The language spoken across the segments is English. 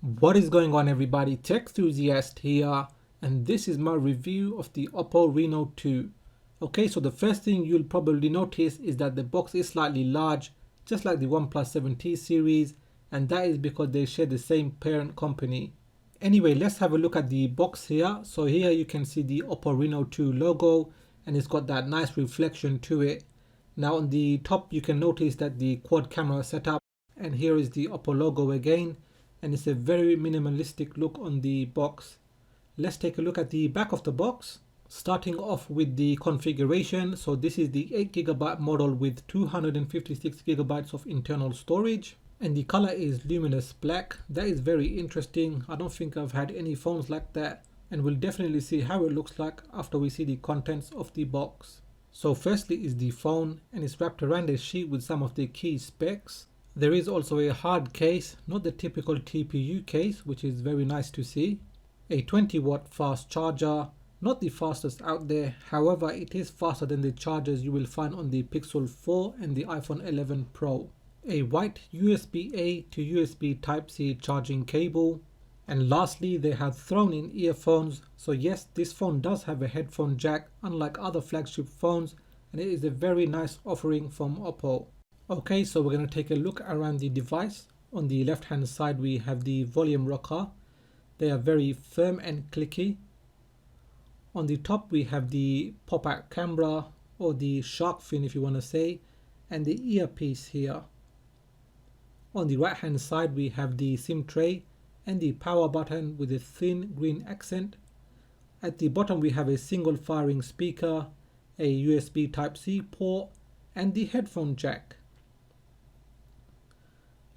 What is going on, everybody? Tech enthusiast here, and this is my review of the Oppo Reno 2. Okay, so the first thing you'll probably notice is that the box is slightly large, just like the OnePlus 7T series, and that is because they share the same parent company. Anyway, let's have a look at the box here. So here you can see the Oppo Reno 2 logo, and it's got that nice reflection to it. Now on the top you can notice that the quad camera setup, and here is the Oppo logo again, and it's a very minimalistic look on the box. Let's take a look at the back of the box. Starting off with the configuration, so this is the 8GB model with 256GB of internal storage, and the color is luminous black. That is very interesting. I don't think I've had any phones like that, and we'll definitely see how it looks like after we see the contents of the box. So firstly is the phone, and it's wrapped around a sheet with some of the key specs. There is also a hard case, not the typical TPU case, which is very nice to see. A 20-watt fast charger, not the fastest out there, however it is faster than the chargers you will find on the Pixel 4 and the iPhone 11 Pro. A white USB-A to USB Type-C charging cable. And lastly, they have thrown in earphones. So yes, this phone does have a headphone jack, unlike other flagship phones, and it is a very nice offering from Oppo. Okay, so we're going to take a look around the device. On the left hand side we have the volume rocker. They are very firm and clicky. On the top we have the pop-out camera, or the shark fin if you want to say, and the earpiece here. On the right hand side we have the SIM tray and the power button with a thin green accent. At the bottom we have a single firing speaker, a USB Type-C port, and the headphone jack.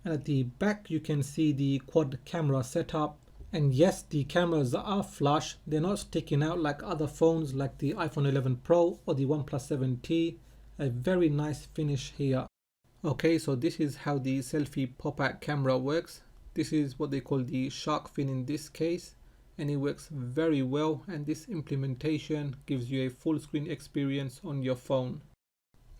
And at the back you can see the quad camera setup, and yes, the cameras are flush. They're not sticking out like other phones like the iPhone 11 Pro or the OnePlus 7T. A very nice finish here. Okay, so this is how the selfie pop-out camera works. This is what they call the shark fin in this case, and it works very well, and this implementation gives you a full screen experience on your phone.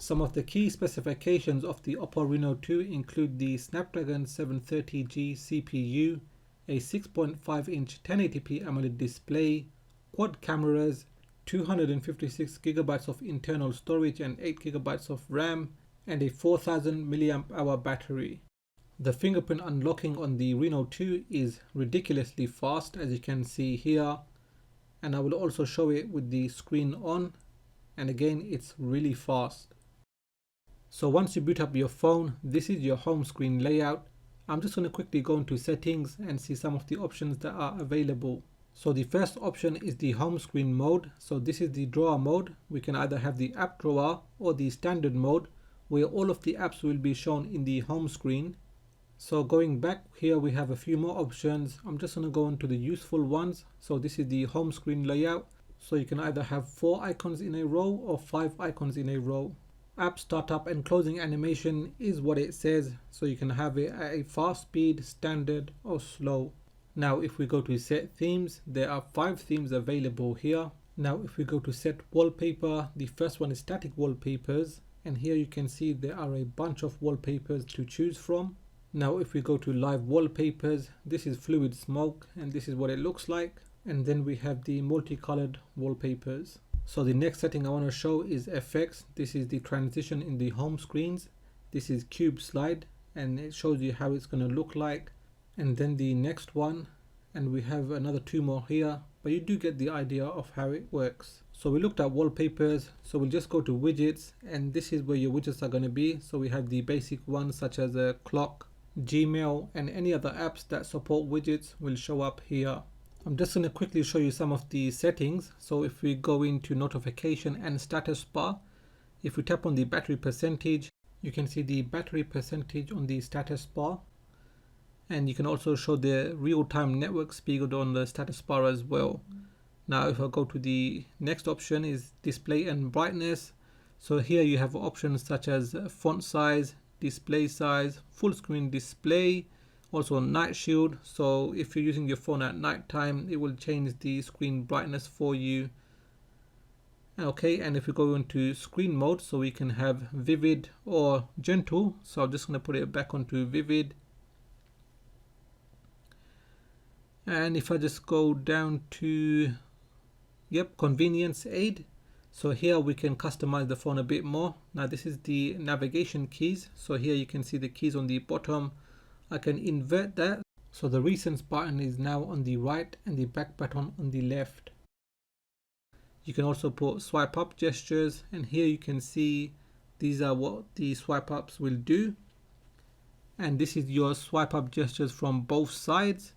Some of the key specifications of the Oppo Reno 2 include the Snapdragon 730G CPU, a 6.5-inch 1080p Amoled display, quad cameras, 256GB of internal storage and 8GB of RAM, and a 4000 mAh battery. The fingerprint unlocking on the Reno 2 is ridiculously fast, as you can see here, and I will also show it with the screen on, and again it's really fast. So once you boot up your phone, this is your home screen layout. I'm just going to quickly go into settings and see some of the options that are available. So the first option is the home screen mode. So this is the drawer mode. We can either have the app drawer or the standard mode, where all of the apps will be shown in the home screen. So going back here we have a few more options. I'm just going to go into the useful ones. So this is the home screen layout. So you can either have 4 icons in a row or 5 icons in a row. App startup and closing animation is what it says, so you can have it at a fast speed, standard or slow. Now if we go to set themes, there are 5 themes available here. Now if we go to set wallpaper, the first one is static wallpapers, and here you can see there are a bunch of wallpapers to choose from. Now if we go to live wallpapers, this is fluid smoke, and this is what it looks like. And then we have the multicolored wallpapers. So the next setting I want to show is effects. This is the transition in the home screens. This is cube slide, and it shows you how it's going to look like. And then the next one, and we have another 2 more here, but you do get the idea of how it works. So we looked at wallpapers, so we'll just go to widgets, and this is where your widgets are going to be. So we have the basic ones such as a clock, Gmail, and any other apps that support widgets will show up here. I'm just going to quickly show you some of the settings. So if we go into notification and status bar, if we tap on the battery percentage, you can see the battery percentage on the status bar, and you can also show the real-time network speed on the status bar as well. Now if I go to the next option is display and brightness. So here you have options such as font size, display size, full screen display, also night shield. So if you're using your phone at night time, it will change the screen brightness for you. Okay, and if we go into screen mode, so we can have vivid or gentle. So I'm just going to put it back onto vivid. And if I just go down to, yep, convenience aid. So here we can customize the phone a bit more. Now this is the navigation keys. So here you can see the keys on the bottom. I can invert that. So the recents button is now on the right and the back button on the left. You can also put swipe up gestures, and here you can see these are what the swipe ups will do. And this is your swipe up gestures from both sides.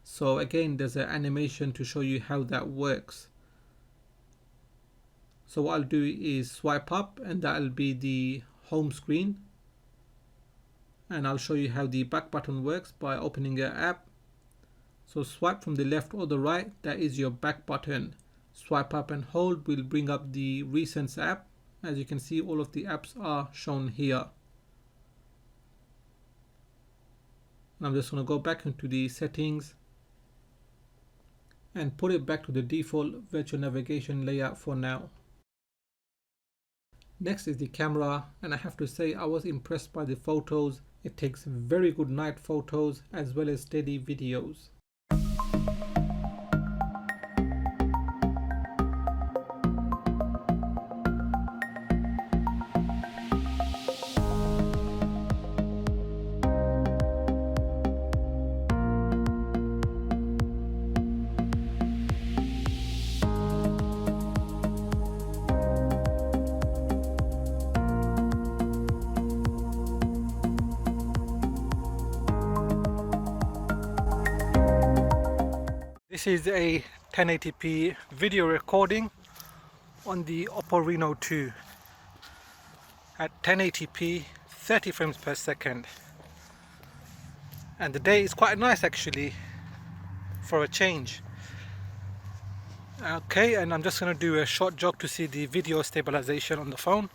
So again, there's an animation to show you how that works. So what I'll do is swipe up, and that'll be the home screen. And I'll show you how the back button works by opening an app. So swipe from the left or the right, that is your back button. Swipe up and hold will bring up the recents app. As you can see, all of the apps are shown here. And I'm just going to go back into the settings and put it back to the default virtual navigation layout for now. Next is the camera, and I have to say I was impressed by the photos. It takes very good night photos as well as steady videos. This is a 1080p video recording on the Oppo Reno 2 at 1080p 30 frames per second, and the day is quite nice actually for a change. Okay, and I'm just going to do a short jog to see the video stabilization on the phone.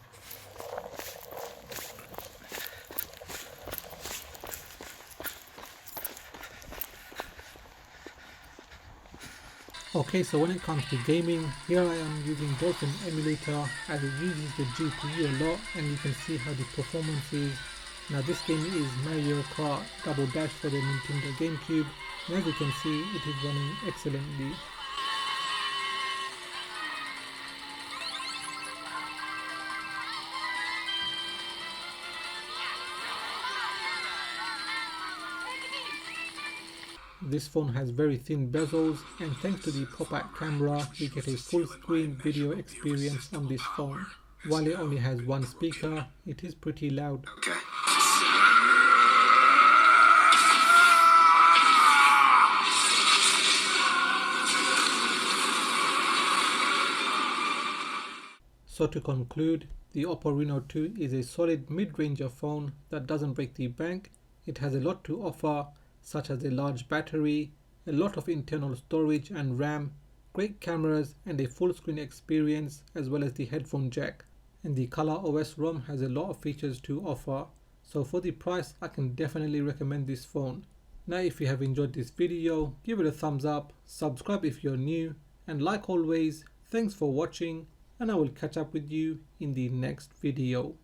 Okay, so when it comes to gaming, here I am using Dolphin emulator as it uses the GPU a lot, and you can see how the performance is. Now this game is Mario Kart Double Dash for the Nintendo GameCube, and as you can see it is running excellently. This phone has very thin bezels, and thanks to the pop-out camera we get a full screen video experience on this phone. While it only has one speaker, it is pretty loud. Okay. So to conclude, the Oppo Reno 2 is a solid mid-ranger phone that doesn't break the bank. It has a lot to offer, such as a large battery, a lot of internal storage and RAM, great cameras and a full screen experience, as well as the headphone jack. And the ColorOS ROM has a lot of features to offer, so for the price I can definitely recommend this phone. Now if you have enjoyed this video, give it a thumbs up, subscribe if you're new, and like always, thanks for watching, and I will catch up with you in the next video.